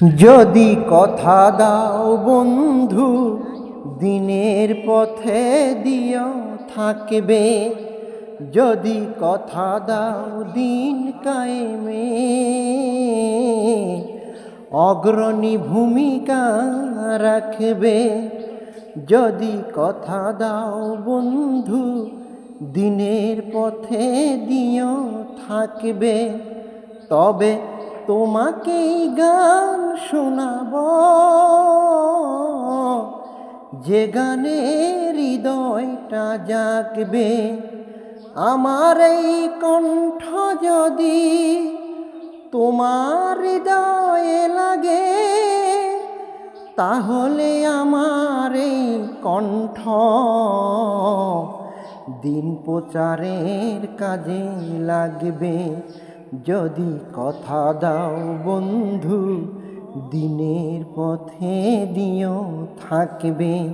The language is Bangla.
যদি কথা দাও বন্ধু, দিনের পথে দিও থাকবে। যদি কথা দাও দিন কায়েমে, অগ্রণী ভূমিকা রাখবে। যদি কথা দাও বন্ধু, দিনের পথে দিও থাকবে, তবে তোমাকেই গান শোনাব, যে গানে হৃদয়টা জাগবে। আমার এই কণ্ঠ যদি তোমার হৃদয়ে লাগে, তাহলে আমার এই কণ্ঠ দিন প্রচারের কাজে লাগবে। যদি কথা দাও বন্ধু, দিনের পথে দিও থাকবে।